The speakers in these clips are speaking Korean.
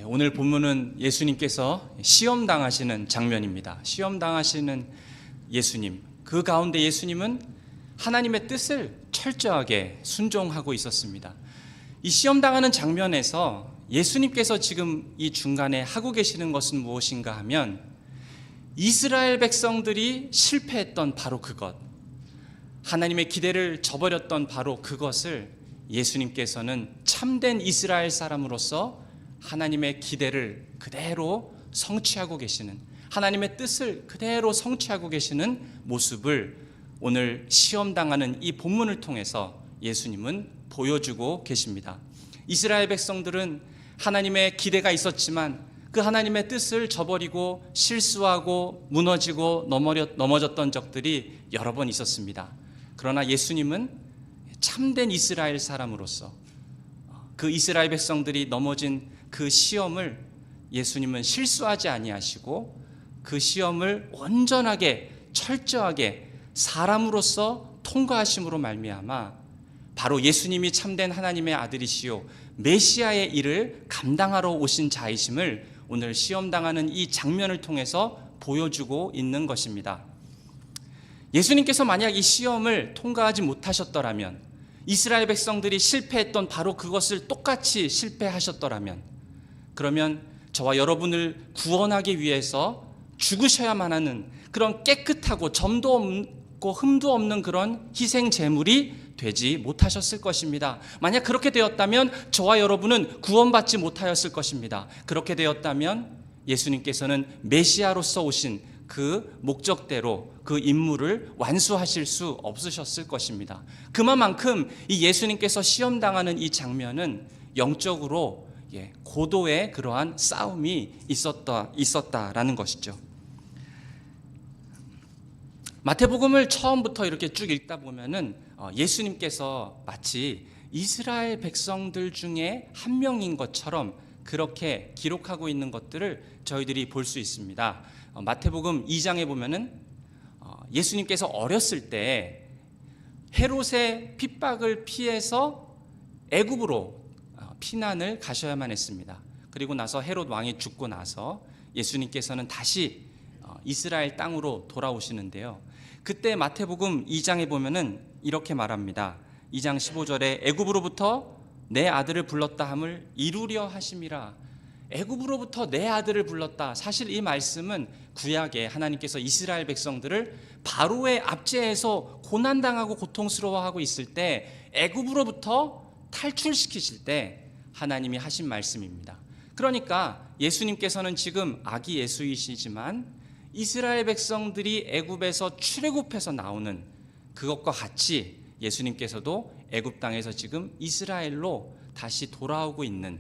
오늘 본문은 예수님께서 시험 당하시는 장면입니다. 시험 당하시는 예수님, 그 가운데 예수님은 하나님의 뜻을 철저하게 순종하고 있었습니다. 이 시험 당하는 장면에서 예수님께서 지금 이 중간에 하고 계시는 것은 무엇인가 하면 이스라엘 백성들이 실패했던 바로 그것, 하나님의 기대를 저버렸던 바로 그것을 예수님께서는 참된 이스라엘 사람으로서 하나님의 기대를 그대로 성취하고 계시는, 하나님의 뜻을 그대로 성취하고 계시는 모습을 오늘 시험당하는 이 본문을 통해서 예수님은 보여주고 계십니다. 이스라엘 백성들은 하나님의 기대가 있었지만 그 하나님의 뜻을 저버리고 실수하고 무너지고 넘어졌던 적들이 여러 번 있었습니다. 그러나 예수님은 참된 이스라엘 사람으로서 그 이스라엘 백성들이 넘어진 그 시험을 예수님은 실수하지 아니하시고 그 시험을 온전하게 철저하게 사람으로서 통과하심으로 말미암아 바로 예수님이 참된 하나님의 아들이시요 메시아의 일을 감당하러 오신 자이심을 오늘 시험당하는 이 장면을 통해서 보여주고 있는 것입니다. 예수님께서 만약 이 시험을 통과하지 못하셨더라면, 이스라엘 백성들이 실패했던 바로 그것을 똑같이 실패하셨더라면, 그러면 저와 여러분을 구원하기 위해서 죽으셔야만 하는 그런 깨끗하고 점도 없고 흠도 없는 그런 희생 제물이 되지 못하셨을 것입니다. 만약 그렇게 되었다면 저와 여러분은 구원받지 못하였을 것입니다. 그렇게 되었다면 예수님께서는 메시아로서 오신 그 목적대로 그 임무를 완수하실 수 없으셨을 것입니다. 그만큼 이 예수님께서 시험당하는 이 장면은 영적으로 고도의 그러한 싸움이 있었다라는 것이죠. 마태복음을 처음부터 이렇게 쭉 읽다 보면은 예수님께서 마치 이스라엘 백성들 중에 한 명인 것처럼 그렇게 기록하고 있는 것들을 저희들이 볼 수 있습니다. 마태복음 2장에 보면은 예수님께서 어렸을 때 헤롯의 핍박을 피해서 애굽으로 피난을 가셔야만 했습니다. 그리고 나서 헤롯 왕이 죽고 나서 예수님께서는 다시 이스라엘 땅으로 돌아오시는데요. 그때 마태복음 2장에 보면은 이렇게 말합니다. 2장 15절에 애굽으로부터 내 아들을 불렀다 함을 이루려 하심이라. 애굽으로부터 내 아들을 불렀다. 사실 이 말씀은 구약에 하나님께서 이스라엘 백성들을 바로의 압제에서 고난당하고 고통스러워하고 있을 때 애굽으로부터 탈출시키실 때 하나님이 하신 말씀입니다. 그러니까 예수님께서는 지금 아기 예수이시지만 이스라엘 백성들이 애굽에서 출애굽해서 나오는 그것과 같이 예수님께서도 애굽 땅에서 지금 이스라엘로 다시 돌아오고 있는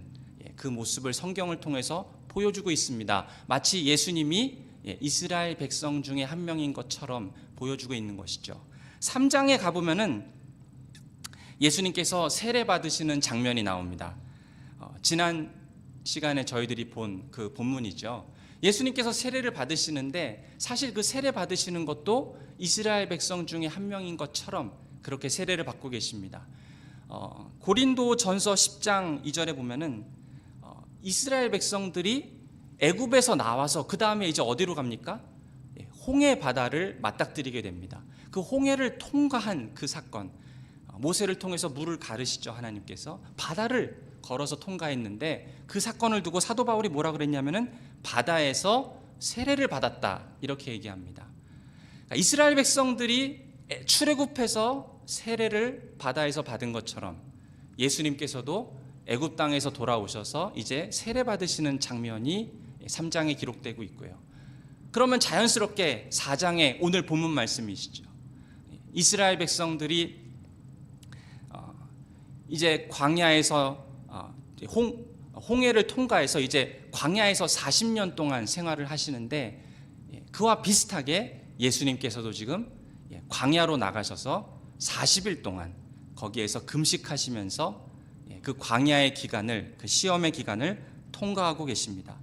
그 모습을 성경을 통해서 보여주고 있습니다. 마치 예수님이 이스라엘 백성 중에 한 명인 것처럼 보여주고 있는 것이죠. 3장에 가보면은 예수님께서 세례 받으시는 장면이 나옵니다. 지난 시간에 저희들이 본 그 본문이죠. 예수님께서 세례를 받으시는데 사실 그 세례 받으시는 것도 이스라엘 백성 중에 한 명인 것처럼 그렇게 세례를 받고 계십니다. 고린도 전서 10장 2절에 보면은 이스라엘 백성들이 애굽에서 나와서 그 다음에 이제 어디로 갑니까? 홍해 바다를 맞닥뜨리게 됩니다. 그 홍해를 통과한 그 사건, 모세를 통해서 물을 가르시죠. 하나님께서 바다를 걸어서 통과했는데 그 사건을 두고 사도 바울이 뭐라 그랬냐면은 바다에서 세례를 받았다 이렇게 얘기합니다. 그러니까 이스라엘 백성들이 출애굽해서 세례를 바다에서 받은 것처럼 예수님께서도 애굽 땅에서 돌아오셔서 이제 세례 받으시는 장면이 3장에 기록되고 있고요. 그러면 자연스럽게 4장에 오늘 본문 말씀이시죠. 이스라엘 백성들이 이제 광야에서 홍해를 통과해서 이제 광야에서 40년 동안 생활을 하시는데 그와 비슷하게 예수님께서도 지금 광야로 나가셔서 40일 동안 거기에서 금식하시면서 그 광야의 기간을, 그 시험의 기간을 통과하고 계십니다.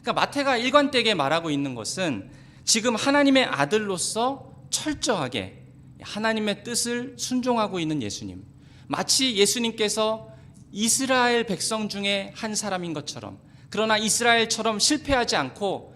그러니까 마태가 일관되게 말하고 있는 것은 지금 하나님의 아들로서 철저하게 하나님의 뜻을 순종하고 있는 예수님, 마치 예수님께서 이스라엘 백성 중에 한 사람인 것처럼 그러나 이스라엘처럼 실패하지 않고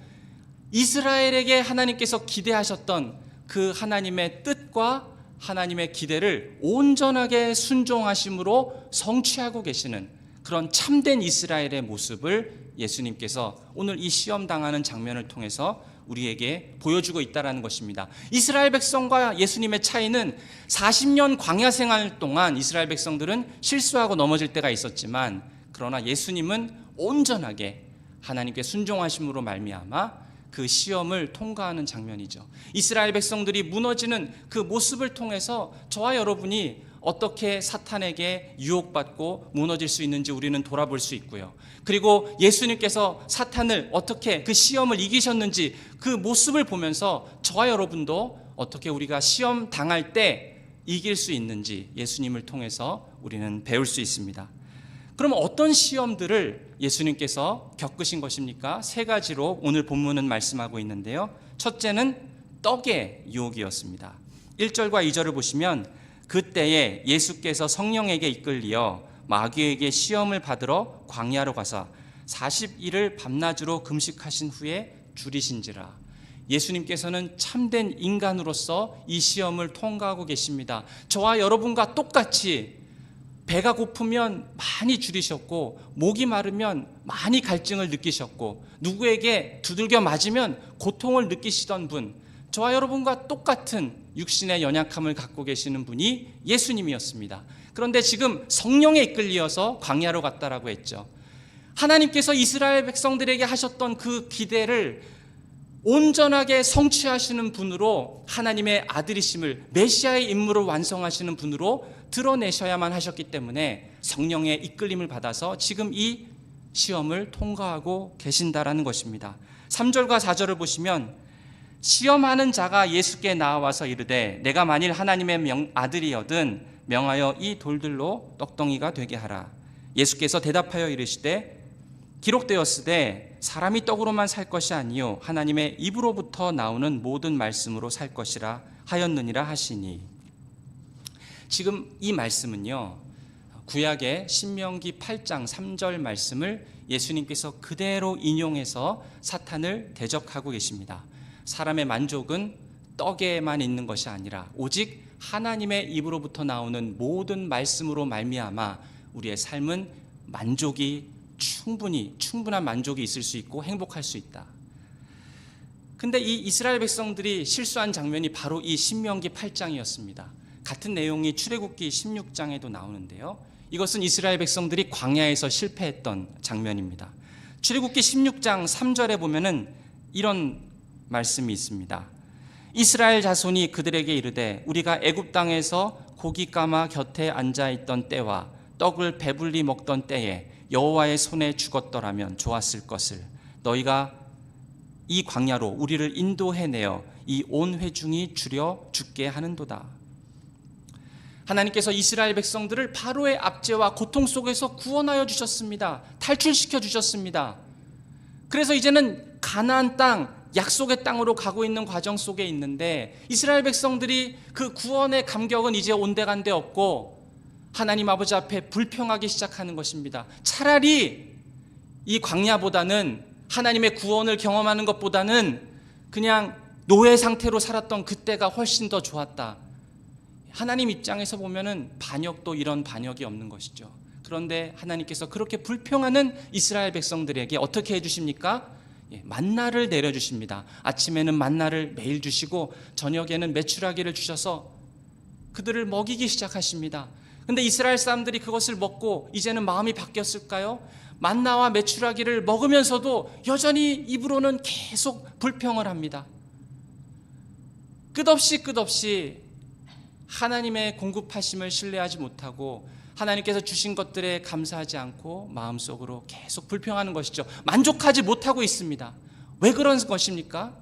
이스라엘에게 하나님께서 기대하셨던 그 하나님의 뜻과 하나님의 기대를 온전하게 순종하심으로 성취하고 계시는 그런 참된 이스라엘의 모습을 예수님께서 오늘 이 시험 당하는 장면을 통해서 우리에게 보여주고 있다는 것입니다. 이스라엘 백성과 예수님의 차이는 40년 광야 생활 동안 이스라엘 백성들은 실수하고 넘어질 때가 있었지만, 그러나 예수님은 온전하게 하나님께 순종하심으로 말미암아 그 시험을 통과하는 장면이죠. 이스라엘 백성들이 무너지는 그 모습을 통해서 저와 여러분이 어떻게 사탄에게 유혹받고 무너질 수 있는지 우리는 돌아볼 수 있고요. 그리고 예수님께서 사탄을 어떻게 그 시험을 이기셨는지 그 모습을 보면서 저와 여러분도 어떻게 우리가 시험 당할 때 이길 수 있는지 예수님을 통해서 우리는 배울 수 있습니다. 그럼 어떤 시험들을 예수님께서 겪으신 것입니까? 세 가지로 오늘 본문은 말씀하고 있는데요. 첫째는 떡의 유혹이었습니다. 1절과 2절을 보시면 그때에 예수께서 성령에게 이끌리어 마귀에게 시험을 받으러 광야로 가서 40일을 밤낮으로 금식하신 후에 줄이신지라. 예수님께서는 참된 인간으로서 이 시험을 통과하고 계십니다. 저와 여러분과 똑같이 배가 고프면 많이 줄이셨고, 목이 마르면 많이 갈증을 느끼셨고, 누구에게 두들겨 맞으면 고통을 느끼시던 분, 저와 여러분과 똑같은 육신의 연약함을 갖고 계시는 분이 예수님이었습니다. 그런데 지금 성령에 이끌려서 광야로 갔다라고 했죠. 하나님께서 이스라엘 백성들에게 하셨던 그 기대를 온전하게 성취하시는 분으로, 하나님의 아들이심을, 메시아의 임무를 완성하시는 분으로 드러내셔야만 하셨기 때문에 성령의 이끌림을 받아서 지금 이 시험을 통과하고 계신다라는 것입니다. 3절과 4절을 보시면 시험하는 자가 예수께 나와서 이르되 내가 만일 하나님의 아들이여든 명하여 이 돌들로 떡덩이가 되게 하라. 예수께서 대답하여 이르시되 기록되었으되 사람이 떡으로만 살 것이 아니요 하나님의 입으로부터 나오는 모든 말씀으로 살 것이라 하였느니라 하시니. 지금 이 말씀은요, 구약의 신명기 8장 3절 말씀을 예수님께서 그대로 인용해서 사탄을 대적하고 계십니다. 사람의 만족은 떡에만 있는 것이 아니라 오직 하나님의 입으로부터 나오는 모든 말씀으로 말미암아 우리의 삶은 충분한 만족이 있을 수 있고 행복할 수 있다. 근데 이 이스라엘 백성들이 실수한 장면이 바로 이 신명기 8장이었습니다. 같은 내용이 출애굽기 16장에도 나오는데요. 이것은 이스라엘 백성들이 광야에서 실패했던 장면입니다. 출애굽기 16장 3절에 보면은 이런 말씀이 있습니다. 이스라엘 자손이 그들에게 이르되 우리가 애굽 땅에서 고기 까마 곁에 앉아 있던 때와 떡을 배불리 먹던 때에 여호와의 손에 죽었더라면 좋았을 것을 너희가 이 광야로 우리를 인도해내어 이 온 회중이 줄여 죽게 하는도다. 하나님께서 이스라엘 백성들을 바로의 압제와 고통 속에서 구원하여 주셨습니다. 탈출시켜 주셨습니다. 그래서 이제는 가나안 땅, 약속의 땅으로 가고 있는 과정 속에 있는데 이스라엘 백성들이 그 구원의 감격은 이제 온데간데 없고 하나님 아버지 앞에 불평하기 시작하는 것입니다. 차라리 이 광야보다는, 하나님의 구원을 경험하는 것보다는 그냥 노예 상태로 살았던 그때가 훨씬 더 좋았다. 하나님 입장에서 보면은 반역도 이런 반역이 없는 것이죠. 그런데 하나님께서 그렇게 불평하는 이스라엘 백성들에게 어떻게 해주십니까? 만나를 내려주십니다. 아침에는 만나를 매일 주시고 저녁에는 메추라기를 주셔서 그들을 먹이기 시작하십니다. 근데 이스라엘 사람들이 그것을 먹고 이제는 마음이 바뀌었을까요? 만나와 메추라기를 먹으면서도 여전히 입으로는 계속 불평을 합니다. 끝없이 하나님의 공급하심을 신뢰하지 못하고 하나님께서 주신 것들에 감사하지 않고 마음속으로 계속 불평하는 것이죠. 만족하지 못하고 있습니다. 왜 그런 것입니까?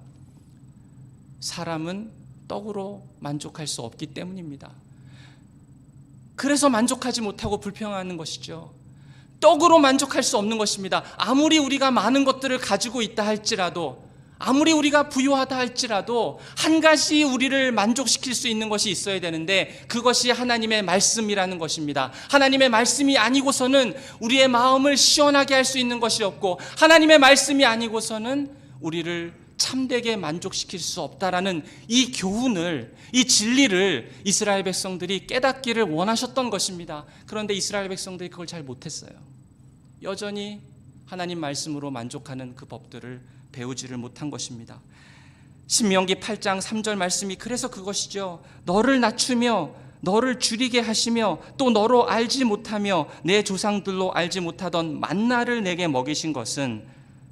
사람은 떡으로 만족할 수 없기 때문입니다. 그래서 만족하지 못하고 불평하는 것이죠. 떡으로 만족할 수 없는 것입니다. 아무리 우리가 많은 것들을 가지고 있다 할지라도, 아무리 우리가 부유하다 할지라도 한 가지 우리를 만족시킬 수 있는 것이 있어야 되는데 그것이 하나님의 말씀이라는 것입니다. 하나님의 말씀이 아니고서는 우리의 마음을 시원하게 할 수 있는 것이 없고, 하나님의 말씀이 아니고서는 우리를 참되게 만족시킬 수 없다라는 이 교훈을, 이 진리를 이스라엘 백성들이 깨닫기를 원하셨던 것입니다. 그런데 이스라엘 백성들이 그걸 잘 못했어요. 여전히 하나님 말씀으로 만족하는 그 법들을 배우지를 못한 것입니다. 신명기 8장 3절 말씀이 그래서 그것이죠. 너를 낮추며 너를 줄이게 하시며 또 너로 알지 못하며 내 조상들로 알지 못하던 만나를 내게 먹이신 것은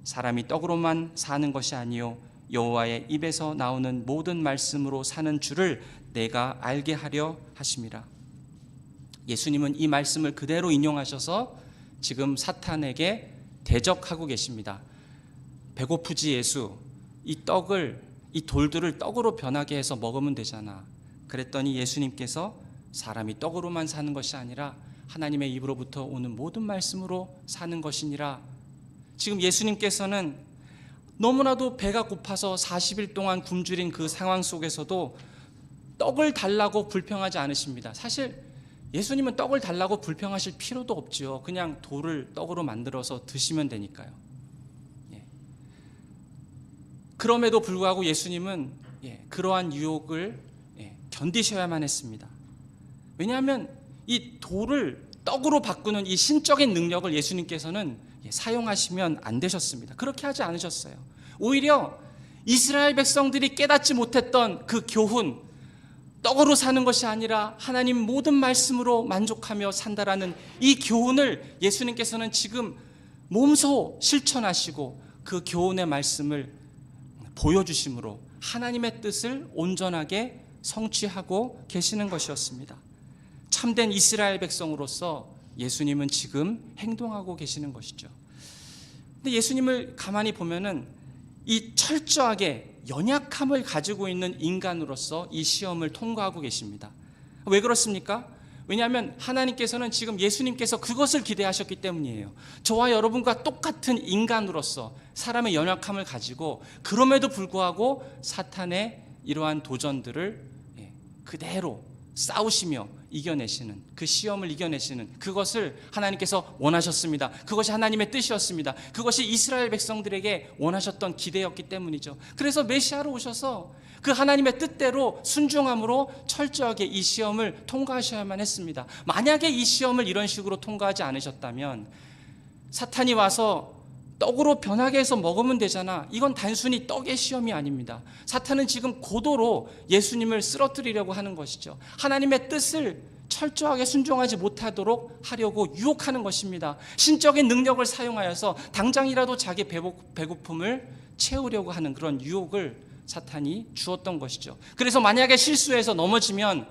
사람이 떡으로만 사는 것이 아니요 여호와의 입에서 나오는 모든 말씀으로 사는 줄을 내가 알게 하려 하심이라. 예수님은 이 말씀을 그대로 인용하셔서 지금 사탄에게 대적하고 계십니다. 배고프지 예수, 이 돌들을 떡으로 변하게 해서 먹으면 되잖아. 그랬더니 예수님께서 사람이 떡으로만 사는 것이 아니라 하나님의 입으로부터 오는 모든 말씀으로 사는 것이니라. 지금 예수님께서는 너무나도 배가 고파서 40일 동안 굶주린 그 상황 속에서도 떡을 달라고 불평하지 않으십니다. 사실 예수님은 떡을 달라고 불평하실 필요도 없지요. 그냥 돌을 떡으로 만들어서 드시면 되니까요. 그럼에도 불구하고 예수님은 그러한 유혹을 견디셔야만 했습니다. 왜냐하면 이 돌을 떡으로 바꾸는 이 신적인 능력을 예수님께서는 사용하시면 안 되셨습니다. 그렇게 하지 않으셨어요. 오히려 이스라엘 백성들이 깨닫지 못했던 그 교훈, 떡으로 사는 것이 아니라 하나님 모든 말씀으로 만족하며 산다라는 이 교훈을 예수님께서는 지금 몸소 실천하시고 그 교훈의 말씀을 보여주심으로 하나님의 뜻을 온전하게 성취하고 계시는 것이었습니다. 참된 이스라엘 백성으로서 예수님은 지금 행동하고 계시는 것이죠. 근데 예수님을 가만히 보면은 이 철저하게 연약함을 가지고 있는 인간으로서 이 시험을 통과하고 계십니다. 왜 그렇습니까? 왜냐하면 하나님께서는 지금 예수님께서 그것을 기대하셨기 때문이에요. 저와 여러분과 똑같은 인간으로서 사람의 연약함을 가지고 그럼에도 불구하고 사탄의 이러한 도전들을 그대로 싸우시며 이겨내시는, 그 시험을 이겨내시는 그것을 하나님께서 원하셨습니다. 그것이 하나님의 뜻이었습니다. 그것이 이스라엘 백성들에게 원하셨던 기대였기 때문이죠. 그래서 메시아로 오셔서 그 하나님의 뜻대로 순종함으로 철저하게 이 시험을 통과하셔야만 했습니다. 만약에 이 시험을 이런 식으로 통과하지 않으셨다면 사탄이 와서 떡으로 변하게 해서 먹으면 되잖아, 이건 단순히 떡의 시험이 아닙니다. 사탄은 지금 고도로 예수님을 쓰러뜨리려고 하는 것이죠. 하나님의 뜻을 철저하게 순종하지 못하도록 하려고 유혹하는 것입니다. 신적인 능력을 사용하여서 당장이라도 자기 배고픔을 채우려고 하는 그런 유혹을 사탄이 주었던 것이죠. 그래서 만약에 실수해서 넘어지면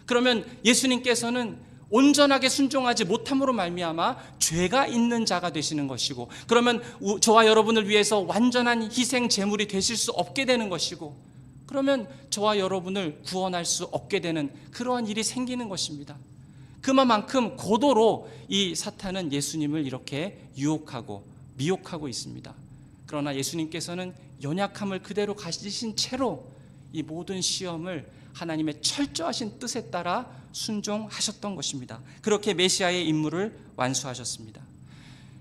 그러면 예수님께서는 온전하게 순종하지 못함으로 말미암아 죄가 있는 자가 되시는 것이고, 그러면 저와 여러분을 위해서 완전한 희생 제물이 되실 수 없게 되는 것이고, 그러면 저와 여러분을 구원할 수 없게 되는 그러한 일이 생기는 것입니다. 그만큼 고도로 이 사탄은 예수님을 이렇게 유혹하고 미혹하고 있습니다. 그러나 예수님께서는 연약함을 그대로 가지신 채로 이 모든 시험을 하나님의 철저하신 뜻에 따라 순종하셨던 것입니다. 그렇게 메시아의 임무를 완수하셨습니다.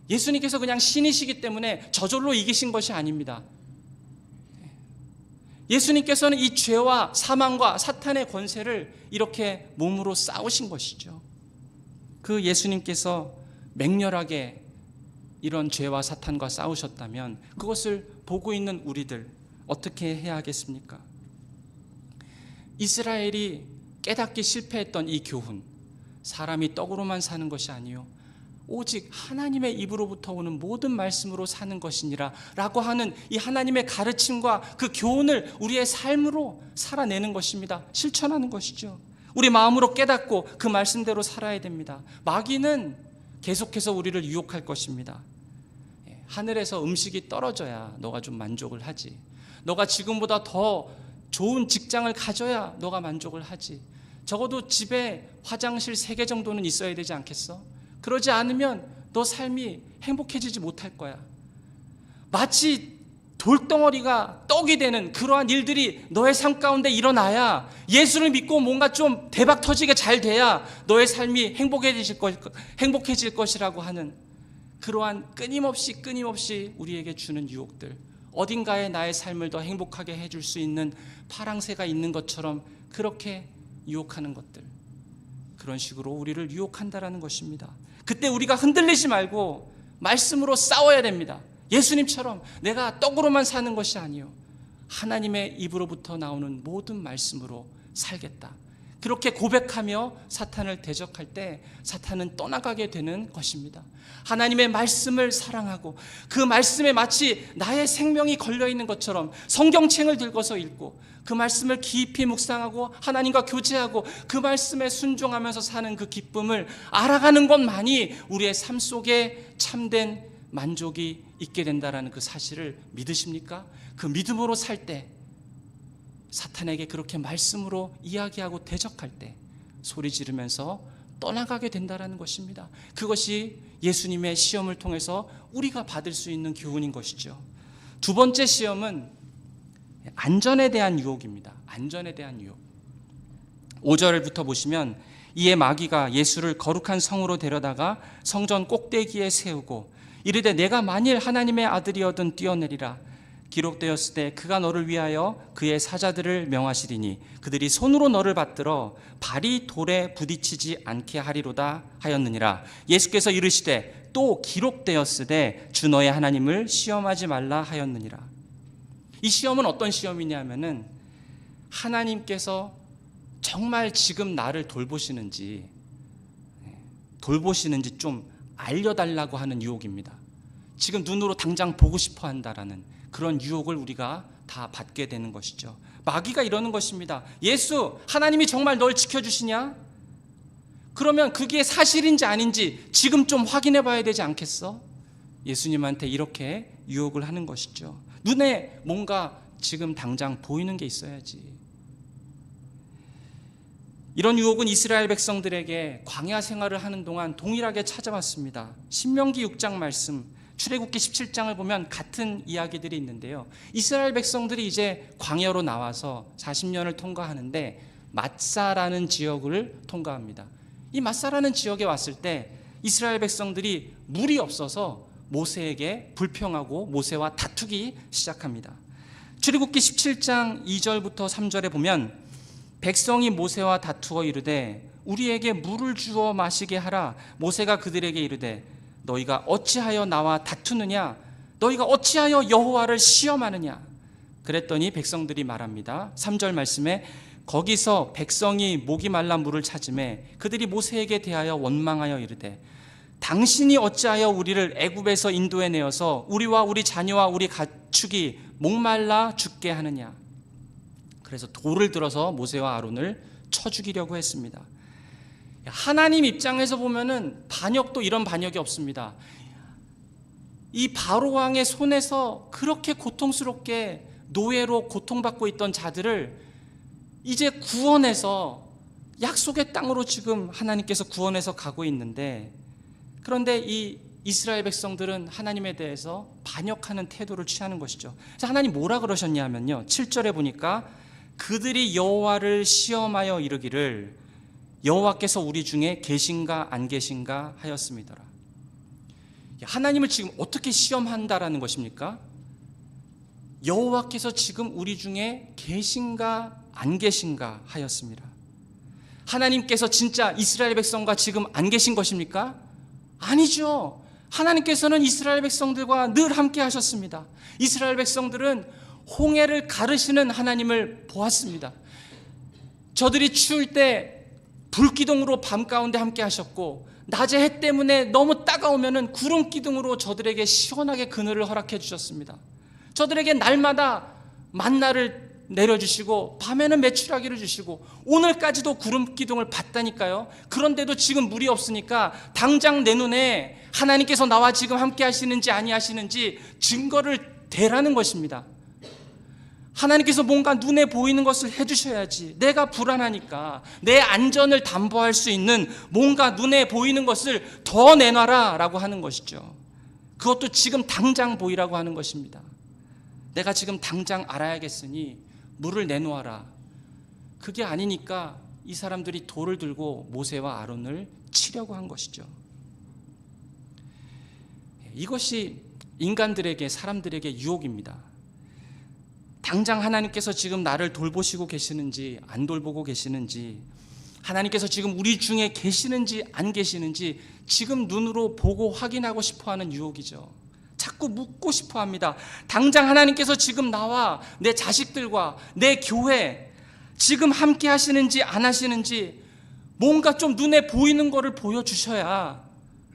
예수님께서 그냥 신이시기 때문에 저절로 이기신 것이 아닙니다. 예수님께서는 이 죄와 사망과 사탄의 권세를 이렇게 몸으로 싸우신 것이죠. 그 예수님께서 맹렬하게 이런 죄와 사탄과 싸우셨다면 그것을 보고 있는 우리들 어떻게 해야 하겠습니까? 이스라엘이 깨닫기 실패했던 이 교훈, 사람이 떡으로만 사는 것이 아니요 오직 하나님의 입으로부터 오는 모든 말씀으로 사는 것이니라 라고 하는 이 하나님의 가르침과 그 교훈을 우리의 삶으로 살아내는 것입니다. 실천하는 것이죠. 우리 마음으로 깨닫고 그 말씀대로 살아야 됩니다. 마귀는 계속해서 우리를 유혹할 것입니다. 하늘에서 음식이 떨어져야 너가 좀 만족을 하지, 너가 지금보다 더 좋은 직장을 가져야 너가 만족을 하지, 적어도 집에 화장실 3개 정도는 있어야 되지 않겠어? 그러지 않으면 너 삶이 행복해지지 못할 거야. 마치 돌덩어리가 떡이 되는 그러한 일들이 너의 삶 가운데 일어나야, 예수를 믿고 뭔가 좀 대박 터지게 잘 돼야 너의 삶이 행복해질 것이라고 하는 그러한 끊임없이 우리에게 주는 유혹들, 어딘가에 나의 삶을 더 행복하게 해줄 수 있는 파랑새가 있는 것처럼 그렇게 유혹하는 것들, 그런 식으로 우리를 유혹한다라는 것입니다. 그때 우리가 흔들리지 말고 말씀으로 싸워야 됩니다. 예수님처럼 내가 떡으로만 사는 것이 아니요, 하나님의 입으로부터 나오는 모든 말씀으로 살겠다. 그렇게 고백하며 사탄을 대적할 때 사탄은 떠나가게 되는 것입니다. 하나님의 말씀을 사랑하고 그 말씀에 마치 나의 생명이 걸려있는 것처럼 성경책을 들고서 읽고 그 말씀을 깊이 묵상하고 하나님과 교제하고 그 말씀에 순종하면서 사는 그 기쁨을 알아가는 것만이 우리의 삶 속에 참된 만족이 있게 된다는 그 사실을 믿으십니까? 그 믿음으로 살 때, 사탄에게 그렇게 말씀으로 이야기하고 대적할 때 소리 지르면서 떠나가게 된다는 것입니다. 그것이 예수님의 시험을 통해서 우리가 받을 수 있는 교훈인 것이죠. 두 번째 시험은 안전에 대한 유혹입니다. 안전에 대한 유혹. 5절부터 보시면, 이에 마귀가 예수를 거룩한 성으로 데려다가 성전 꼭대기에 세우고 이르되 내가 만일 하나님의 아들이어든 뛰어내리라. 기록되었을 때 그가 너를 위하여 그의 사자들을 명하시리니 그들이 손으로 너를 받들어 발이 돌에 부딪히지 않게 하리로다 하였느니라. 예수께서 이르시되 또 기록되었으되 주 너의 하나님을 시험하지 말라 하였느니라. 이 시험은 어떤 시험이냐면은 하나님께서 정말 지금 나를 돌보시는지 좀 알려달라고 하는 유혹입니다. 지금 눈으로 당장 보고 싶어 한다라는 그런 유혹을 우리가 다 받게 되는 것이죠. 마귀가 이러는 것입니다. 예수, 하나님이 정말 널 지켜주시냐? 그러면 그게 사실인지 아닌지 지금 좀 확인해 봐야 되지 않겠어? 예수님한테 이렇게 유혹을 하는 것이죠. 눈에 뭔가 지금 당장 보이는 게 있어야지. 이런 유혹은 이스라엘 백성들에게 광야 생활을 하는 동안 동일하게 찾아왔습니다. 신명기 6장 말씀, 출애굽기 17장을 보면 같은 이야기들이 있는데요. 이스라엘 백성들이 이제 광야로 나와서 40년을 통과하는데 마사라는 지역을 통과합니다. 이 마사라는 지역에 왔을 때 이스라엘 백성들이 물이 없어서 모세에게 불평하고 모세와 다투기 시작합니다. 출애굽기 17장 2절부터 3절에 보면, 백성이 모세와 다투어 이르되 우리에게 물을 주어 마시게 하라. 모세가 그들에게 이르되 너희가 어찌하여 나와 다투느냐? 너희가 어찌하여 여호와를 시험하느냐? 그랬더니 백성들이 말합니다. 3절 말씀에, 거기서 백성이 목이 말라 물을 찾으매 그들이 모세에게 대하여 원망하여 이르되 당신이 어찌하여 우리를 애굽에서 인도해 내어서 우리와 우리 자녀와 우리 가축이 목말라 죽게 하느냐? 그래서 돌을 들어서 모세와 아론을 쳐 죽이려고 했습니다. 하나님 입장에서 보면은 반역도 이런 반역이 없습니다. 이 바로왕의 손에서 그렇게 고통스럽게 노예로 고통받고 있던 자들을 이제 구원해서 약속의 땅으로 지금 하나님께서 구원해서 가고 있는데, 그런데 이 이스라엘 백성들은 하나님에 대해서 반역하는 태도를 취하는 것이죠. 그래서 하나님 뭐라 그러셨냐면요, 7절에 보니까 그들이 여호와를 시험하여 이르기를 여호와께서 우리 중에 계신가 안 계신가 하였음이더라. 하나님을 지금 어떻게 시험한다라는 것입니까? 여호와께서 지금 우리 중에 계신가 안 계신가 하였습니다. 하나님께서 진짜 이스라엘 백성과 지금 안 계신 것입니까? 아니죠. 하나님께서는 이스라엘 백성들과 늘 함께 하셨습니다. 이스라엘 백성들은 홍해를 가르시는 하나님을 보았습니다. 저들이 추울 때 불기둥으로 밤 가운데 함께 하셨고, 낮에 해 때문에 너무 따가우면 구름 기둥으로 저들에게 시원하게 그늘을 허락해 주셨습니다. 저들에게 날마다 만나를 내려주시고 밤에는 메추라기를 주시고 오늘까지도 구름 기둥을 봤다니까요. 그런데도 지금 물이 없으니까 당장 내 눈에 하나님께서 나와 지금 함께 하시는지 아니하시는지 증거를 대라는 것입니다. 하나님께서 뭔가 눈에 보이는 것을 해주셔야지. 내가 불안하니까 내 안전을 담보할 수 있는 뭔가 눈에 보이는 것을 더 내놔라 라고 하는 것이죠. 그것도 지금 당장 보이라고 하는 것입니다. 내가 지금 당장 알아야겠으니 물을 내놓아라. 그게 아니니까 이 사람들이 돌을 들고 모세와 아론을 치려고 한 것이죠. 이것이 인간들에게, 사람들에게 유혹입니다. 당장 하나님께서 지금 나를 돌보시고 계시는지 안 돌보고 계시는지, 하나님께서 지금 우리 중에 계시는지 안 계시는지 지금 눈으로 보고 확인하고 싶어하는 유혹이죠. 자꾸 묻고 싶어합니다. 당장 하나님께서 지금 나와 내 자식들과 내 교회 지금 함께 하시는지 안 하시는지 뭔가 좀 눈에 보이는 거를 보여주셔야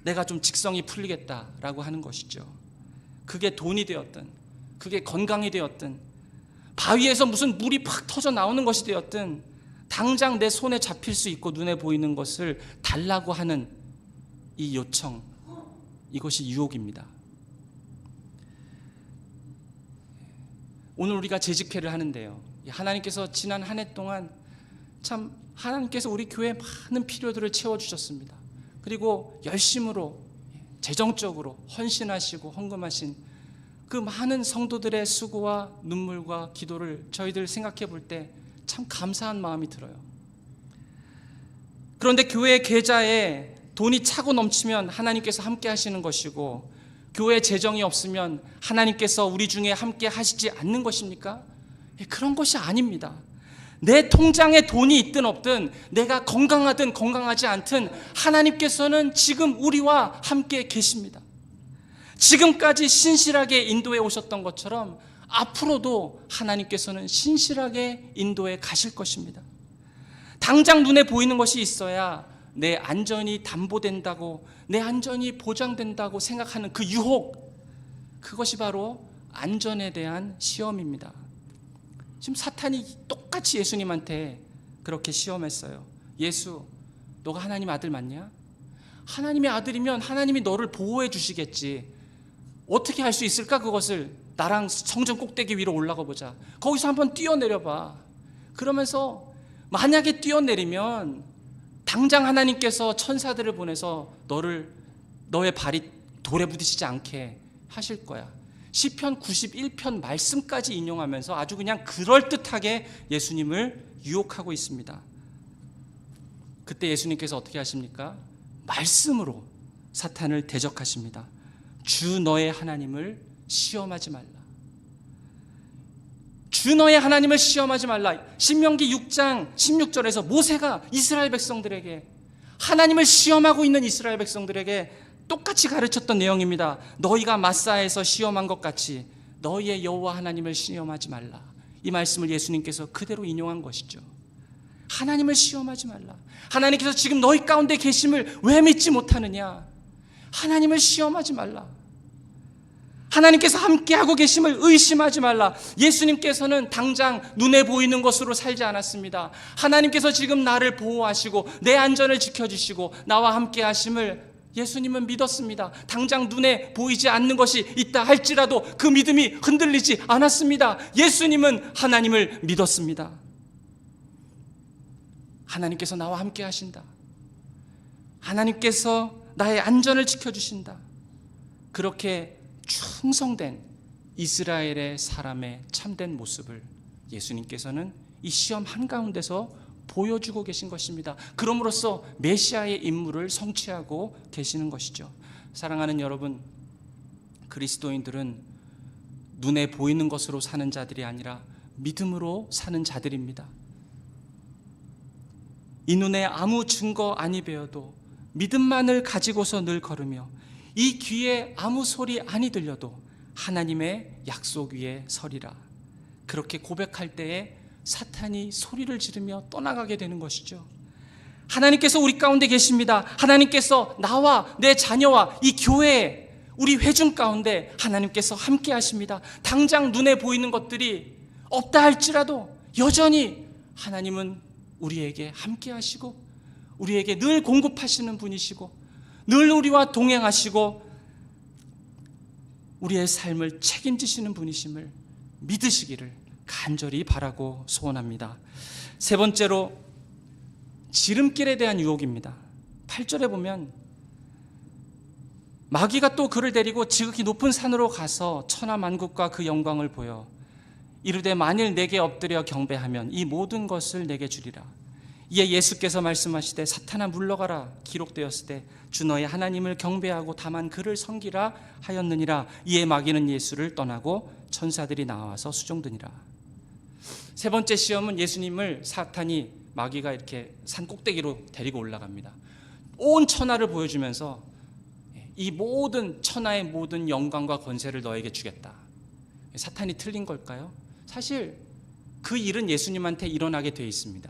내가 좀 직성이 풀리겠다라고 하는 것이죠. 그게 돈이 되었든, 그게 건강이 되었든, 바위에서 무슨 물이 팍 터져 나오는 것이 되었든, 당장 내 손에 잡힐 수 있고 눈에 보이는 것을 달라고 하는 이 요청, 이것이 유혹입니다. 오늘 우리가 재직회를 하는데요, 하나님께서 지난 한 해 동안 참 하나님께서 우리 교회에 많은 필요들을 채워주셨습니다. 그리고 열심으로 재정적으로 헌신하시고 헌금하신 그 많은 성도들의 수고와 눈물과 기도를 저희들 생각해 볼 때 참 감사한 마음이 들어요. 그런데 교회 계좌에 돈이 차고 넘치면 하나님께서 함께 하시는 것이고, 교회 재정이 없으면 하나님께서 우리 중에 함께 하시지 않는 것입니까? 그런 것이 아닙니다. 내 통장에 돈이 있든 없든, 내가 건강하든 건강하지 않든 하나님께서는 지금 우리와 함께 계십니다. 지금까지 신실하게 인도해 오셨던 것처럼 앞으로도 하나님께서는 신실하게 인도해 가실 것입니다. 당장 눈에 보이는 것이 있어야 내 안전이 담보된다고, 내 안전이 보장된다고 생각하는 그 유혹, 그것이 바로 안전에 대한 시험입니다. 지금 사탄이 똑같이 예수님한테 그렇게 시험했어요. 예수, 너가 하나님 아들 맞냐? 하나님의 아들이면 하나님이 너를 보호해 주시겠지. 어떻게 할 수 있을까? 그것을 나랑 성전 꼭대기 위로 올라가 보자. 거기서 한번 뛰어내려 봐. 그러면서 만약에 뛰어내리면 당장 하나님께서 천사들을 보내서 너의 발이 돌에 부딪히지 않게 하실 거야. 시편 91편 말씀까지 인용하면서 아주 그냥 그럴듯하게 예수님을 유혹하고 있습니다. 그때 예수님께서 어떻게 하십니까? 말씀으로 사탄을 대적하십니다. 주 너의 하나님을 시험하지 말라. 주 너의 하나님을 시험하지 말라. 신명기 6장 16절에서 모세가 이스라엘 백성들에게, 하나님을 시험하고 있는 이스라엘 백성들에게 똑같이 가르쳤던 내용입니다. 너희가 마사에서 시험한 것 같이 너희의 여호와 하나님을 시험하지 말라. 이 말씀을 예수님께서 그대로 인용한 것이죠. 하나님을 시험하지 말라. 하나님께서 지금 너희 가운데 계심을 왜 믿지 못하느냐? 하나님을 시험하지 말라. 하나님께서 함께하고 계심을 의심하지 말라. 예수님께서는 당장 눈에 보이는 것으로 살지 않았습니다. 하나님께서 지금 나를 보호하시고 내 안전을 지켜주시고 나와 함께하심을 예수님은 믿었습니다. 당장 눈에 보이지 않는 것이 있다 할지라도 그 믿음이 흔들리지 않았습니다. 예수님은 하나님을 믿었습니다. 하나님께서 나와 함께 하신다. 하나님께서 나의 안전을 지켜주신다. 그렇게 충성된 이스라엘의 사람의 참된 모습을 예수님께서는 이 시험 한가운데서 보여주고 계신 것입니다. 그럼으로써 메시아의 임무를 성취하고 계시는 것이죠. 사랑하는 여러분, 그리스도인들은 눈에 보이는 것으로 사는 자들이 아니라 믿음으로 사는 자들입니다. 이 눈에 아무 증거 아니 배어도 믿음만을 가지고서 늘 걸으며, 이 귀에 아무 소리 아니 들려도 하나님의 약속 위에 서리라. 그렇게 고백할 때에 사탄이 소리를 지르며 떠나가게 되는 것이죠. 하나님께서 우리 가운데 계십니다. 하나님께서 나와 내 자녀와 이 교회, 우리 회중 가운데 하나님께서 함께 하십니다. 당장 눈에 보이는 것들이 없다 할지라도 여전히 하나님은 우리에게 함께 하시고 우리에게 늘 공급하시는 분이시고 늘 우리와 동행하시고 우리의 삶을 책임지시는 분이심을 믿으시기를 간절히 바라고 소원합니다. 세 번째로 지름길에 대한 유혹입니다. 8절에 보면 마귀가 또 그를 데리고 지극히 높은 산으로 가서 천하만국과 그 영광을 보여 이르되 만일 내게 엎드려 경배하면 이 모든 것을 내게 주리라. 이에 예수께서 말씀하시되 사탄아 물러가라. 기록되었으되 주 너의 하나님을 경배하고 다만 그를 섬기라 하였느니라. 이에 마귀는 예수를 떠나고 천사들이 나와서 수종드니라. 세 번째 시험은 예수님을 사탄이 마귀가 이렇게 산 꼭대기로 데리고 올라갑니다. 온 천하를 보여주면서 이 모든 천하의 모든 영광과 권세를 너에게 주겠다. 사탄이 틀린 걸까요? 사실 그 일은 예수님한테 일어나게 되어 있습니다.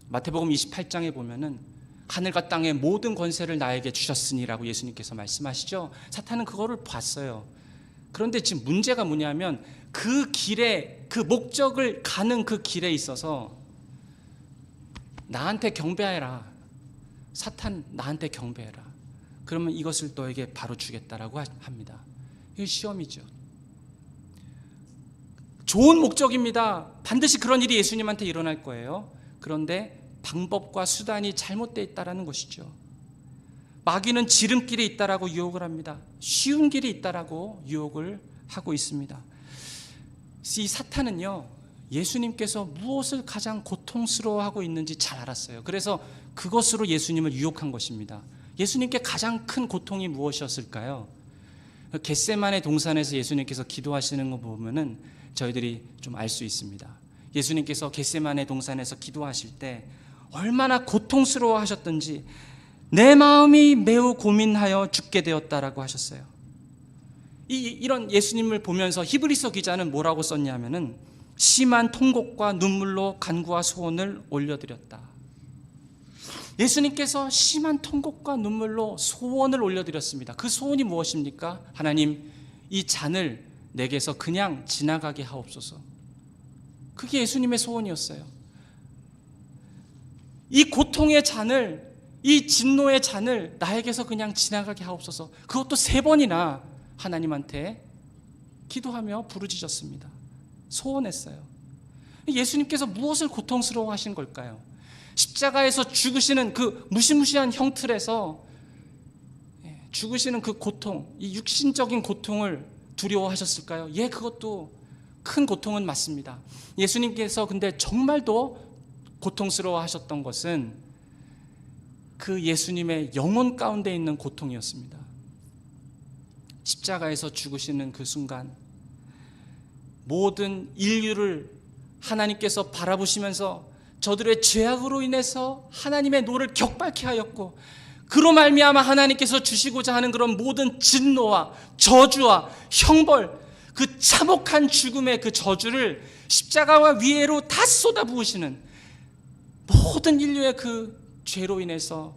마태복음 28장에 보면은 하늘과 땅의 모든 권세를 나에게 주셨으니라고 예수님께서 말씀하시죠. 사탄은 그거를 봤어요. 그런데 지금 문제가 뭐냐면 그 길에, 그 목적을 가는 그 길에 있어서 나한테 경배해라. 사탄 나한테 경배해라. 그러면 이것을 너에게 바로 주겠다라고 합니다. 이게 시험이죠. 좋은 목적입니다. 반드시 그런 일이 예수님한테 일어날 거예요. 그런데 방법과 수단이 잘못되어 있다는 것이죠. 마귀는 지름길이 있다라고 유혹을 합니다. 쉬운 길이 있다라고 유혹을 하고 있습니다. 이 사탄은요, 예수님께서 무엇을 가장 고통스러워하고 있는지 잘 알았어요. 그래서 그것으로 예수님을 유혹한 것입니다. 예수님께 가장 큰 고통이 무엇이었을까요? 겟세마네 동산에서 예수님께서 기도하시는 거 보면은 저희들이 좀 알 수 있습니다. 예수님께서 겟세마네 동산에서 기도하실 때 얼마나 고통스러워 하셨던지 내 마음이 매우 고민하여 죽게 되었다라고 하셨어요. 이런 예수님을 보면서 히브리서 기자는 뭐라고 썼냐면은 심한 통곡과 눈물로 간구와 소원을 올려드렸다. 예수님께서 심한 통곡과 눈물로 소원을 올려드렸습니다. 그 소원이 무엇입니까? 하나님, 이 잔을 내게서 그냥 지나가게 하옵소서. 그게 예수님의 소원이었어요. 이 고통의 잔을, 이 진노의 잔을 나에게서 그냥 지나가게 하옵소서. 그것도 3번이나 하나님한테 기도하며 부르짖었습니다. 소원했어요. 예수님께서 무엇을 고통스러워 하신 걸까요? 십자가에서 죽으시는 그 무시무시한 형틀에서 죽으시는 그 고통, 이 육신적인 고통을 두려워하셨을까요? 예, 그것도 큰 고통은 맞습니다. 예수님께서 근데 정말도 고통스러워 하셨던 것은 그 예수님의 영혼 가운데 있는 고통이었습니다. 십자가에서 죽으시는 그 순간 모든 인류를 하나님께서 바라보시면서 저들의 죄악으로 인해서 하나님의 노를 격발케 하였고, 그로 말미암아 하나님께서 주시고자 하는 그런 모든 진노와 저주와 형벌, 그 참혹한 죽음의 그 저주를 십자가와 위에로 다 쏟아부으시는, 모든 인류의 그 죄로 인해서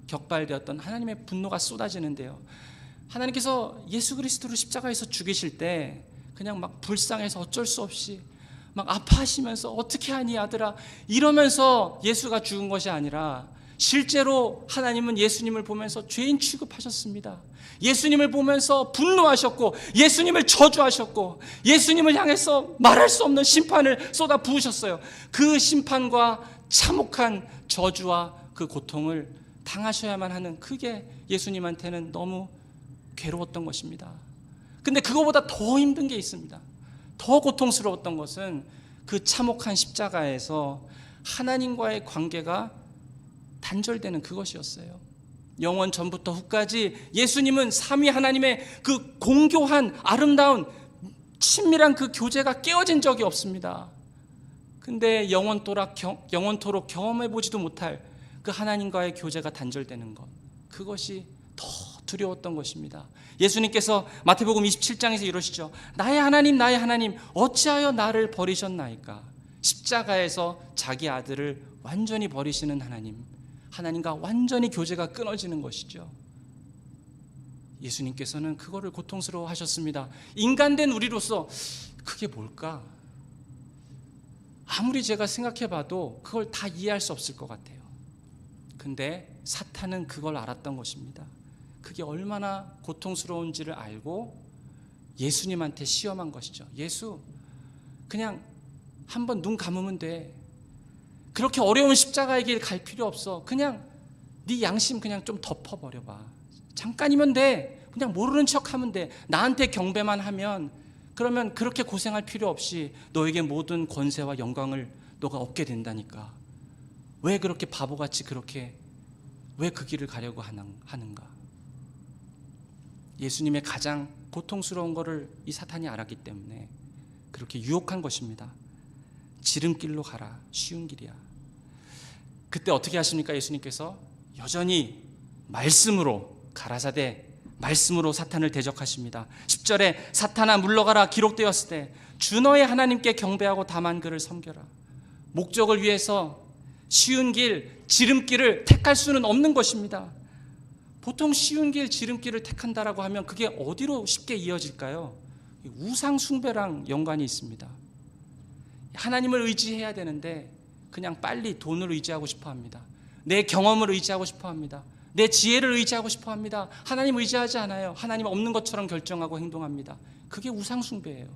격발되었던 하나님의 분노가 쏟아지는데요, 하나님께서 예수 그리스도를 십자가에서 죽이실 때 그냥 막 불쌍해서 어쩔 수 없이 막 아파하시면서 어떻게 하니 아들아 이러면서 예수가 죽은 것이 아니라, 실제로 하나님은 예수님을 보면서 죄인 취급하셨습니다. 예수님을 보면서 분노하셨고, 예수님을 저주하셨고, 예수님을 향해서 말할 수 없는 심판을 쏟아 부으셨어요. 그 심판과 참혹한 저주와 그 고통을 당하셔야만 하는, 그게 예수님한테는 너무 괴로웠던 것입니다. 근데 그거보다 더 힘든 게 있습니다. 더 고통스러웠던 것은 그 참혹한 십자가에서 하나님과의 관계가 단절되는 그것이었어요. 영원 전부터 후까지 예수님은 삼위 하나님의 그 공교한 아름다운 친밀한 그 교제가 깨어진 적이 없습니다. 근데 영원토록 경험해보지도 못할 그 하나님과의 교제가 단절되는 것, 그것이 더 두려웠던 것입니다. 예수님께서 마태복음 27장에서 이러시죠. 나의 하나님 어찌하여 나를 버리셨나이까. 십자가에서 자기 아들을 완전히 버리시는 하나님과 완전히 교제가 끊어지는 것이죠. 예수님께서는 그거를 고통스러워 하셨습니다. 인간된 우리로서 그게 뭘까? 아무리 제가 생각해봐도 그걸 다 이해할 수 없을 것 같아요. 근데 사탄은 그걸 알았던 것입니다. 그게 얼마나 고통스러운지를 알고 예수님한테 시험한 것이죠. 예수, 그냥 한번 눈 감으면 돼. 그렇게 어려운 십자가의 길 갈 필요 없어. 그냥 네 양심 그냥 좀 덮어버려봐. 잠깐이면 돼. 그냥 모르는 척하면 돼. 나한테 경배만 하면, 그러면 그렇게 고생할 필요 없이 너에게 모든 권세와 영광을 너가 얻게 된다니까. 왜 그렇게 바보같이 그렇게 왜 그 길을 가려고 하는가? 예수님의 가장 고통스러운 것을 이 사탄이 알았기 때문에 그렇게 유혹한 것입니다. 지름길로 가라. 쉬운 길이야. 그때 어떻게 하십니까? 예수님께서 여전히 말씀으로 가라사대 말씀으로 사탄을 대적하십니다. 10절에 사탄아 물러가라 기록되었을 때 주 너의 하나님께 경배하고 다만 그를 섬겨라. 목적을 위해서 쉬운 길, 지름길을 택할 수는 없는 것입니다. 보통 쉬운 길, 지름길을 택한다라고 하면 그게 어디로 쉽게 이어질까요? 우상 숭배랑 연관이 있습니다. 하나님을 의지해야 되는데 그냥 빨리 돈을 의지하고 싶어 합니다. 내 경험을 의지하고 싶어 합니다. 내 지혜를 의지하고 싶어 합니다. 하나님 의지하지 않아요. 하나님 없는 것처럼 결정하고 행동합니다. 그게 우상 숭배예요.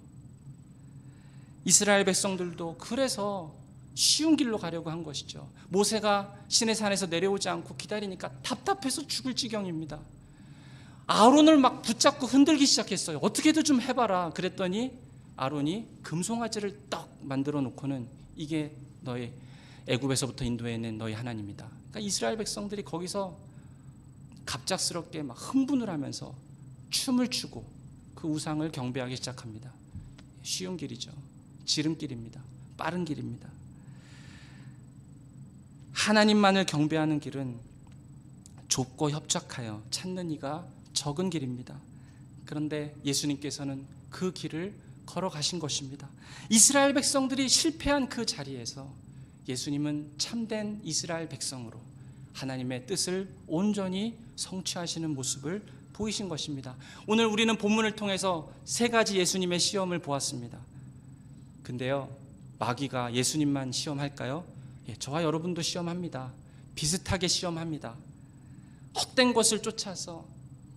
이스라엘 백성들도 그래서 쉬운 길로 가려고 한 것이죠. 모세가 시내산에서 내려오지 않고 기다리니까 답답해서 죽을 지경입니다. 아론을 막 붙잡고 흔들기 시작했어요. 어떻게든 좀 해봐라. 그랬더니 아론이 금송아지를 딱 만들어 놓고는 이게 너의 애굽에서부터 인도해낸 너희 하나님이다. 그러니까 이스라엘 백성들이 거기서 갑작스럽게 막 흥분을 하면서 춤을 추고 그 우상을 경배하기 시작합니다. 쉬운 길이죠. 지름길입니다. 빠른 길입니다. 하나님만을 경배하는 길은 좁고 협착하여 찾는 이가 적은 길입니다. 그런데 예수님께서는 그 길을 걸어가신 것입니다. 이스라엘 백성들이 실패한 그 자리에서 예수님은 참된 이스라엘 백성으로 하나님의 뜻을 온전히 성취하시는 모습을 보이신 것입니다. 오늘 우리는 본문을 통해서 세 가지 예수님의 시험을 보았습니다. 근데요, 마귀가 예수님만 시험할까요? 예, 저와 여러분도 시험합니다. 비슷하게 시험합니다. 헛된 것을 쫓아서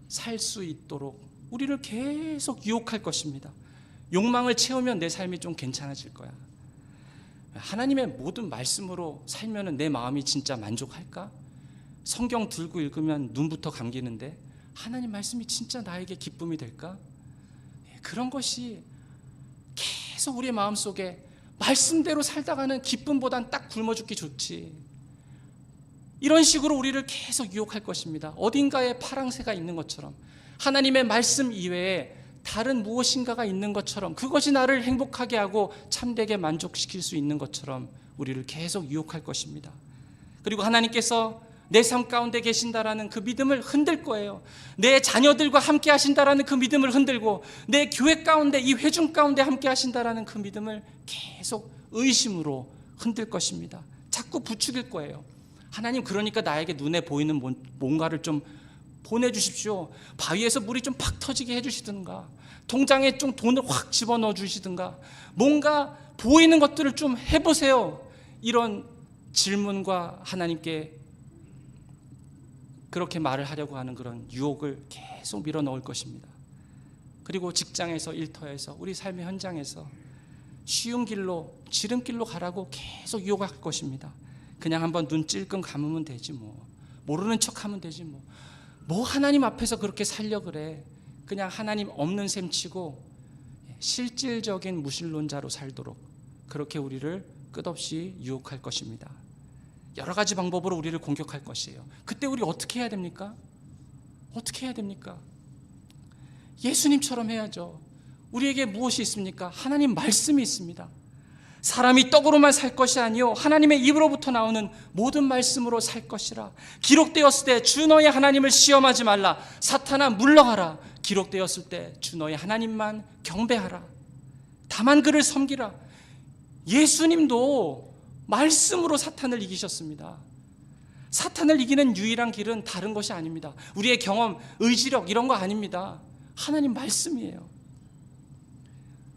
살 수 있도록 우리를 계속 유혹할 것입니다. 욕망을 채우면 내 삶이 좀 괜찮아질 거야. 하나님의 모든 말씀으로 살면 내 마음이 진짜 만족할까? 성경 들고 읽으면 눈부터 감기는데 하나님 말씀이 진짜 나에게 기쁨이 될까? 그런 것이 계속 우리의 마음속에 말씀대로 살다가는 기쁨보단 딱 굶어 죽기 좋지. 이런 식으로 우리를 계속 유혹할 것입니다. 어딘가에 파랑새가 있는 것처럼 하나님의 말씀 이외에 다른 무엇인가가 있는 것처럼 그것이 나를 행복하게 하고 참되게 만족시킬 수 있는 것처럼 우리를 계속 유혹할 것입니다. 그리고 하나님께서 내 삶 가운데 계신다라는 그 믿음을 흔들 거예요. 내 자녀들과 함께 하신다라는 그 믿음을 흔들고 내 교회 가운데 이 회중 가운데 함께 하신다라는 그 믿음을 계속 의심으로 흔들 것입니다. 자꾸 부추길 거예요. 하나님 그러니까 나에게 눈에 보이는 뭔가를 좀 보내주십시오. 바위에서 물이 좀 팍 터지게 해주시든가 통장에 좀 돈을 확 집어넣어 주시든가 뭔가 보이는 것들을 좀 해보세요. 이런 질문과 하나님께 그렇게 말을 하려고 하는 그런 유혹을 계속 밀어넣을 것입니다. 그리고 직장에서 일터에서 우리 삶의 현장에서 쉬운 길로 지름길로 가라고 계속 유혹할 것입니다. 그냥 한번 눈 찔끔 감으면 되지 뭐. 모르는 척하면 되지 뭐. 뭐 하나님 앞에서 그렇게 살려 그래. 그냥 하나님 없는 셈 치고 실질적인 무신론자로 살도록 그렇게 우리를 끝없이 유혹할 것입니다. 여러 가지 방법으로 우리를 공격할 것이에요. 그때 우리 어떻게 해야 됩니까? 어떻게 해야 됩니까? 예수님처럼 해야죠. 우리에게 무엇이 있습니까? 하나님 말씀이 있습니다. 사람이 떡으로만 살 것이 아니요 하나님의 입으로부터 나오는 모든 말씀으로 살 것이라. 기록되었을 때 주 너의 하나님을 시험하지 말라. 사탄아 물러가라. 기록되었을 때 주 너의 하나님만 경배하라. 다만 그를 섬기라. 예수님도 말씀으로 사탄을 이기셨습니다. 사탄을 이기는 유일한 길은 다른 것이 아닙니다. 우리의 경험, 의지력 이런 거 아닙니다. 하나님 말씀이에요.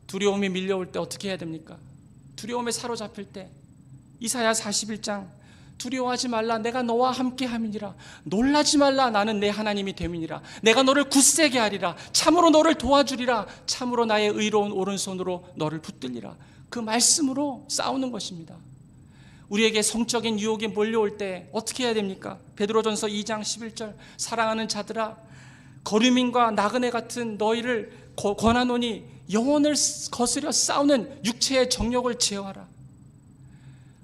두려움이 밀려올 때 어떻게 해야 됩니까? 두려움에 사로잡힐 때 이사야 41장 두려워하지 말라 내가 너와 함께 함이니라. 놀라지 말라 나는 내 하나님이 됨이니라. 내가 너를 굳세게 하리라. 참으로 너를 도와주리라. 참으로 나의 의로운 오른손으로 너를 붙들리라. 그 말씀으로 싸우는 것입니다. 우리에게 성적인 유혹이 몰려올 때 어떻게 해야 됩니까? 베드로전서 2장 11절 사랑하는 자들아 거류민과 나그네 같은 너희를 권하노니 영혼을 거스려 싸우는 육체의 정욕을 제어하라.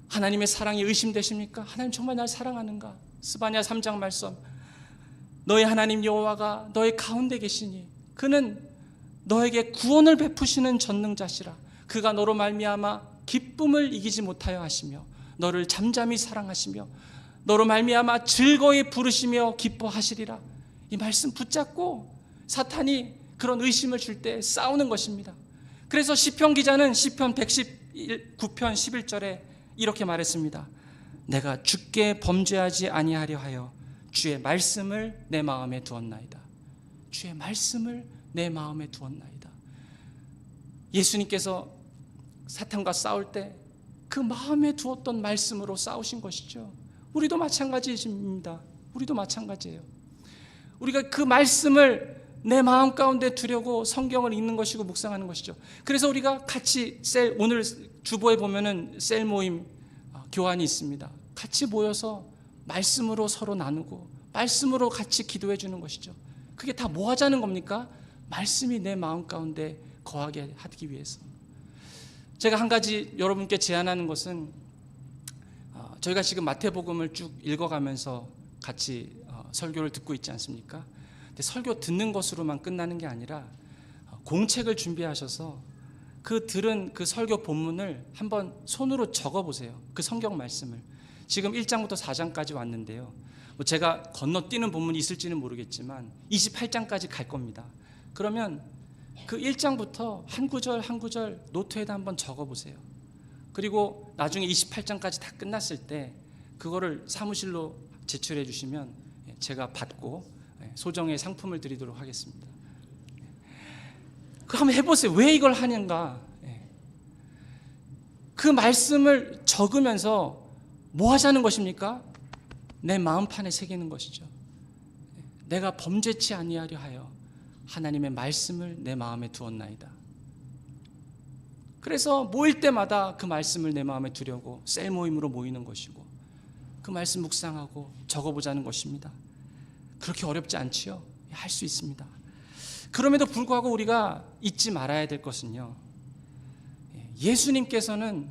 하나님의 사랑이 의심되십니까? 하나님 정말 날 사랑하는가? 스바냐 3장 말씀, 너희 하나님 여호와가 너희 가운데 계시니 그는 너에게 구원을 베푸시는 전능자시라. 그가 너로 말미암아 기쁨을 이기지 못하여 하시며 너를 잠잠히 사랑하시며 너로 말미암아 즐거이 부르시며 기뻐하시리라. 이 말씀 붙잡고 사탄이 그런 의심을 줄 때 싸우는 것입니다. 그래서 시편 기자는 시편 119편 11절에 이렇게 말했습니다. 내가 주께 범죄하지 아니하려 하여 주의 말씀을 내 마음에 두었나이다. 주의 말씀을 내 마음에 두었나이다. 예수님께서 사탄과 싸울 때 그 마음에 두었던 말씀으로 싸우신 것이죠. 우리도 마찬가지입니다. 우리도 마찬가지예요. 우리가 그 말씀을 내 마음 가운데 두려고 성경을 읽는 것이고 묵상하는 것이죠. 그래서 우리가 같이 오늘 주보에 보면은 셀 모임 교환이 있습니다. 같이 모여서 말씀으로 서로 나누고 말씀으로 같이 기도해 주는 것이죠. 그게 다 뭐 하자는 겁니까? 말씀이 내 마음 가운데 거하게 하기 위해서. 제가 한 가지 여러분께 제안하는 것은, 저희가 지금 마태복음을 쭉 읽어가면서 같이 설교를 듣고 있지 않습니까? 근데 설교 듣는 것으로만 끝나는 게 아니라 공책을 준비하셔서 그 들은 그 설교 본문을 한번 손으로 적어보세요. 그 성경 말씀을. 지금 1장부터 4장까지 왔는데요, 제가 건너뛰는 본문이 있을지는 모르겠지만 28장까지 갈 겁니다. 그러면 그 1장부터 한 구절 한 구절 노트에다 한번 적어보세요. 그리고 나중에 28장까지 다 끝났을 때 그거를 사무실로 제출해 주시면 제가 받고 소정의 상품을 드리도록 하겠습니다. 그 한번 해보세요. 왜 이걸 하는가? 그 말씀을 적으면서 뭐 하자는 것입니까? 내 마음판에 새기는 것이죠. 내가 범죄치 아니하려 하여 하나님의 말씀을 내 마음에 두었나이다. 그래서 모일 때마다 그 말씀을 내 마음에 두려고 셀 모임으로 모이는 것이고 그 말씀 묵상하고 적어보자는 것입니다. 그렇게 어렵지 않지요? 할 수 있습니다. 그럼에도 불구하고 우리가 잊지 말아야 될 것은요, 예수님께서는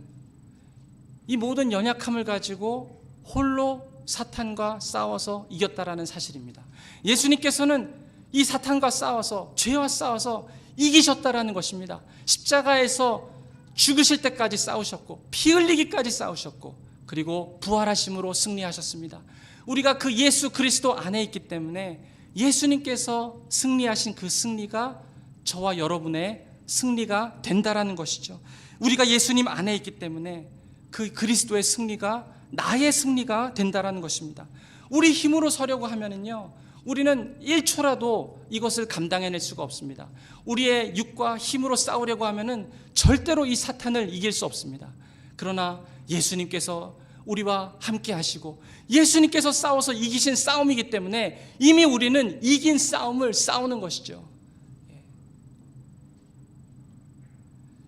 이 모든 연약함을 가지고 홀로 사탄과 싸워서 이겼다라는 사실입니다. 예수님께서는 이 사탄과 싸워서, 죄와 싸워서 이기셨다라는 것입니다. 십자가에서 죽으실 때까지 싸우셨고 피 흘리기까지 싸우셨고 그리고 부활하심으로 승리하셨습니다. 우리가 그 예수 그리스도 안에 있기 때문에 예수님께서 승리하신 그 승리가 저와 여러분의 승리가 된다라는 것이죠. 우리가 예수님 안에 있기 때문에 그 그리스도의 승리가 나의 승리가 된다라는 것입니다. 우리 힘으로 서려고 하면은요, 우리는 1초라도 이것을 감당해낼 수가 없습니다. 우리의 육과 힘으로 싸우려고 하면은 절대로 이 사탄을 이길 수 없습니다. 그러나 예수님께서 우리와 함께 하시고 예수님께서 싸워서 이기신 싸움이기 때문에 이미 우리는 이긴 싸움을 싸우는 것이죠.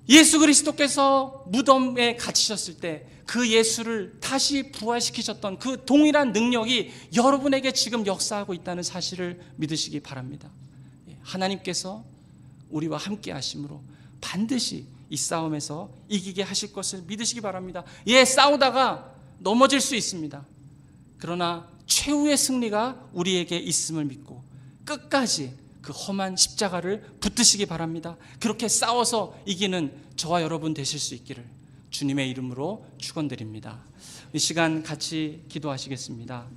예수 그리스도께서 무덤에 갇히셨을 때 그 예수를 다시 부활시키셨던 그 동일한 능력이 여러분에게 지금 역사하고 있다는 사실을 믿으시기 바랍니다. 하나님께서 우리와 함께 하심으로 반드시 이 싸움에서 이기게 하실 것을 믿으시기 바랍니다. 싸우다가 넘어질 수 있습니다. 그러나 최후의 승리가 우리에게 있음을 믿고 끝까지 그 험한 십자가를 붙드시기 바랍니다. 그렇게 싸워서 이기는 저와 여러분 되실 수 있기를 주님의 이름으로 축원드립니다. 이 시간 같이 기도하시겠습니다.